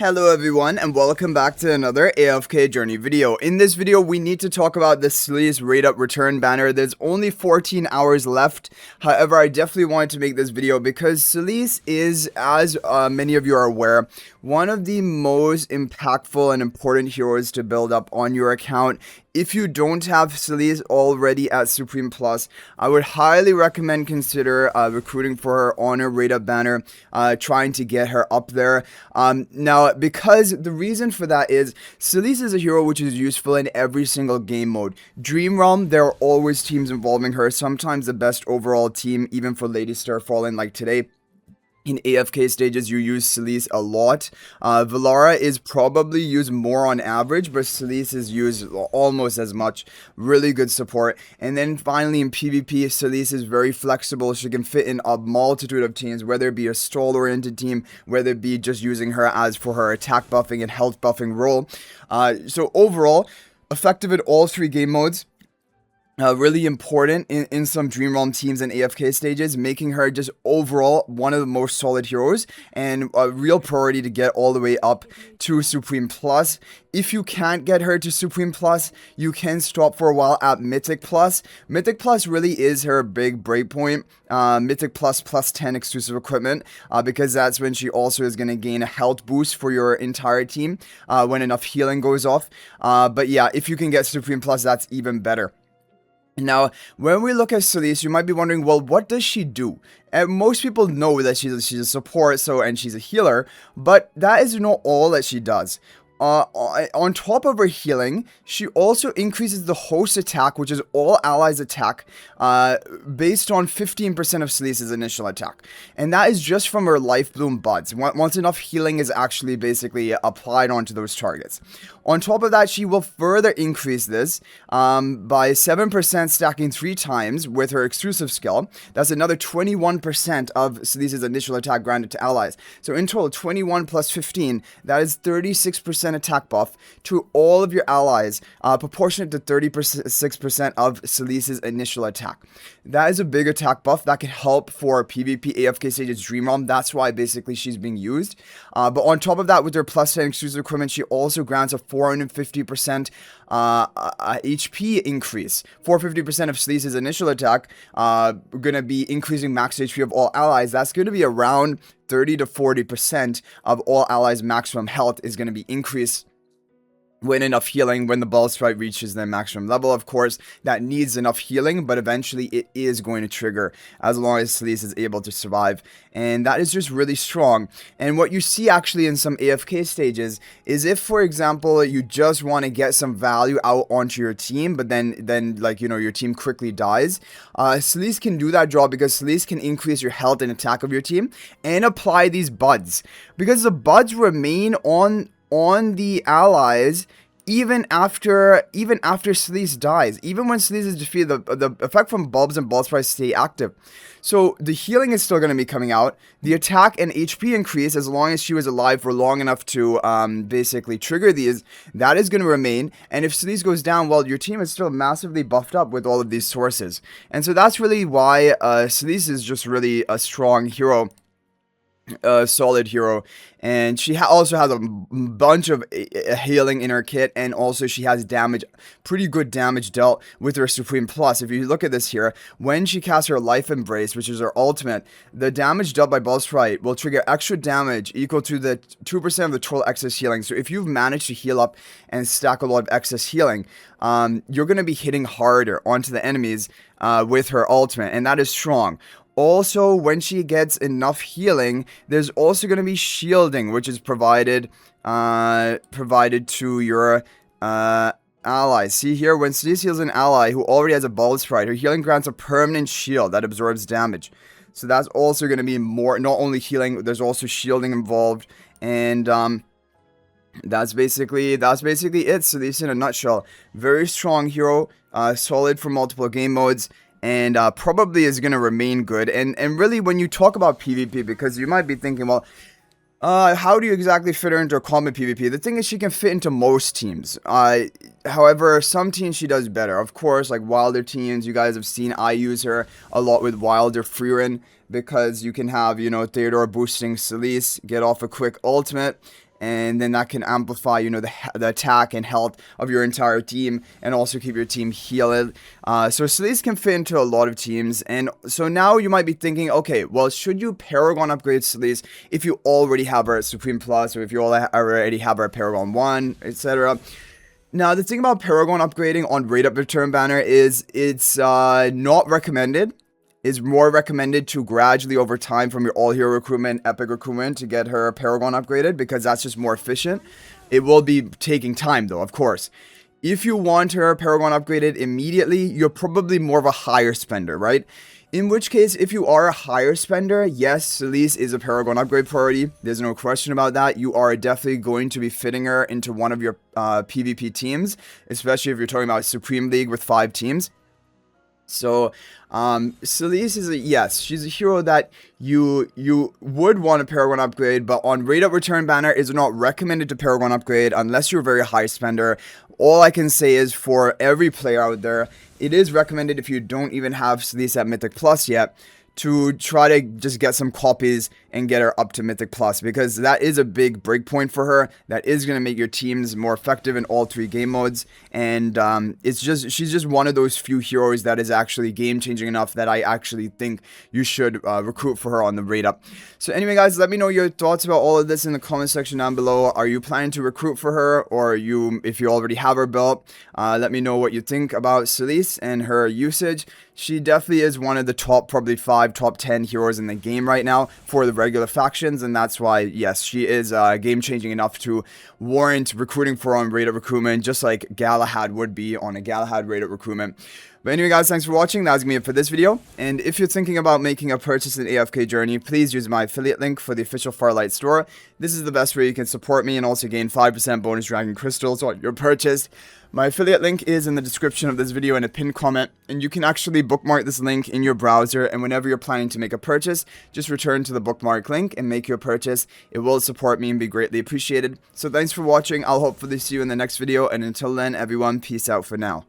Hello everyone and welcome back to another AFK journey video. In this video we need to talk about the SOLISE rate up return banner. There's only 14 hours left. However, I definitely wanted to make this video because SOLISE is, as many of you are aware, one of the most impactful and important heroes to build up on your account. If you don't have SOLISE already at Supreme Plus, I would highly recommend consider recruiting for her honor rate up banner, trying to get her up there. Now, because the reason for that is SOLISE is a hero which is useful in every single game mode. Dream Realm, there are always teams involving her, sometimes the best overall team, even for Lady Starfallen like today. In AFK stages, you use SOLISE a lot. Valara is probably used more on average, but SOLISE is used almost as much. Really good support. And then finally in PvP, SOLISE is very flexible. She can fit in a multitude of teams, whether it be a stall-oriented team, whether it be just using her as for her attack buffing and health buffing role. So overall, effective in all three game modes. Really important in some Dream Realm teams and AFK stages, making her just overall one of the most solid heroes and a real priority to get all the way up to Supreme Plus. If you can't get her to Supreme Plus, you can stop for a while at Mythic Plus. Mythic Plus really is her big breakpoint. Mythic Plus plus 10 exclusive equipment, because that's when she also is going to gain a health boost for your entire team when enough healing goes off. But yeah, if you can get Supreme Plus, that's even better. Now, when we look at SOLISE, you might be wondering, well, what does she do? And most people know that she's a support, and she's a healer, but that is not all that she does. On top of her healing, she also increases the host attack, which is all allies attack, based on 15% of SOLISE's initial attack. And that is just from her Life Bloom buds, once enough healing is actually basically applied onto those targets. On top of that, she will further increase this by 7% stacking 3 times with her exclusive skill. That's another 21% of SOLISE's initial attack granted to allies. So in total, 21 plus 15, that is 36% attack buff to all of your allies, proportionate to 36% of SOLISE's initial attack. That is a big attack buff that can help for PvP AFK stages Dream Realm. That's why basically she's being used. But on top of that, with her plus 10 exclusive equipment, she also grants a 450% HP increase. 450% of SOLISE's initial attack, gonna be increasing max HP of all allies. That's gonna be around 30 to 40% of all allies' maximum health is going to be increased when enough healing, when the ball sprite reaches their maximum level. Of course, that needs enough healing, but eventually it is going to trigger as long as SOLISE is able to survive. And that is just really strong. And what you see actually in some AFK stages is if, for example, you just want to get some value out onto your team, but then like, you know, your team quickly dies, SOLISE can do that job because SOLISE can increase your health and attack of your team and apply these buds. Because the buds remain on the allies even after SOLISE dies. Even when SOLISE is defeated, the effect from bulbs and ball sprites stay active. So the healing is still going to be coming out. The attack and HP increase, as long as she was alive for long enough to basically trigger these, that is going to remain. And if SOLISE goes down, well, your team is still massively buffed up with all of these sources. And so that's really why SOLISE is just really a strong hero. Solid hero, and she also has a bunch of healing in her kit, and also she has damage, pretty good damage dealt with her Supreme Plus. If you look at this here, when she casts her Life Embrace, which is her ultimate, the damage dealt by Ball Sprite will trigger extra damage equal to the 2% of the total excess healing. So if you've managed to heal up and stack a lot of excess healing, you're going to be hitting harder onto the enemies with her ultimate, and that is strong. Also, when she gets enough healing, there's also going to be shielding, which is provided to your allies. See here, when SOLISE heals an ally who already has a ball sprite, her healing grants a permanent shield that absorbs damage. So that's also going to be more, not only healing, there's also shielding involved, and that's basically it. SOLISE in a nutshell. Very strong hero, solid for multiple game modes. And probably is going to remain good. And really, when you talk about PvP, because you might be thinking, well, how do you exactly fit her into a combat PvP? The thing is, she can fit into most teams. However, some teams she does better. Of course, like Wilder teams, you guys have seen I use her a lot with Wilder Freerin, because you can have, you know, Theodore boosting SOLISE, get off a quick ultimate, and then that can amplify, you know, the attack and health of your entire team, and also keep your team healed. So SOLISE can fit into a lot of teams, and so now you might be thinking, okay, well, should you Paragon upgrade SOLISE if you already have her Supreme Plus, or if you already have her Paragon 1, etc.? Now, the thing about Paragon upgrading on Rate Up Return banner is it's not recommended. Is more recommended to gradually over time from your all hero recruitment, epic recruitment, to get her Paragon upgraded, because that's just more efficient. It will be taking time though, of course. If you want her Paragon upgraded immediately, you're probably more of a higher spender, right? In which case, if you are a higher spender, yes, SOLISE is a Paragon upgrade priority. There's no question about that. You are definitely going to be fitting her into one of your PvP teams, especially if you're talking about Supreme League with 5 teams. So, SOLISE is yes, she's a hero that you would want a Paragon upgrade, but on Rate Up Return banner is not recommended to Paragon upgrade unless you're a very high spender. All I can say is for every player out there, it is recommended if you don't even have SOLISE at Mythic Plus yet, to try to just get some copies and get her up to Mythic Plus, because that is a big breakpoint for her. That is going to make your teams more effective in all 3 game modes, and she's just one of those few heroes that is actually game changing enough that I actually think you should recruit for her on the Rate Up. So anyway, guys, let me know your thoughts about all of this in the comment section down below. Are you planning to recruit for her, or if you already have her built? Let me know what you think about SOLISE and her usage. She definitely is one of the probably 5, top 10 heroes in the game right now for the regular factions, and that's why, yes, she is game-changing enough to warrant recruiting for on Rate Up recruitment, just like Galahad would be on a Galahad Rate Up recruitment. But anyway, guys, thanks for watching. That was going to be it for this video. And if you're thinking about making a purchase in AFK Journey, please use my affiliate link for the official Farlight store. This is the best way you can support me and also gain 5% bonus Dragon Crystals on your purchase. My affiliate link is in the description of this video in a pinned comment, and you can actually bookmark this link in your browser, and whenever you're planning to make a purchase, just return to the bookmark link and make your purchase. It will support me and be greatly appreciated. So thanks for watching. I'll hopefully see you in the next video, and until then, everyone, peace out for now.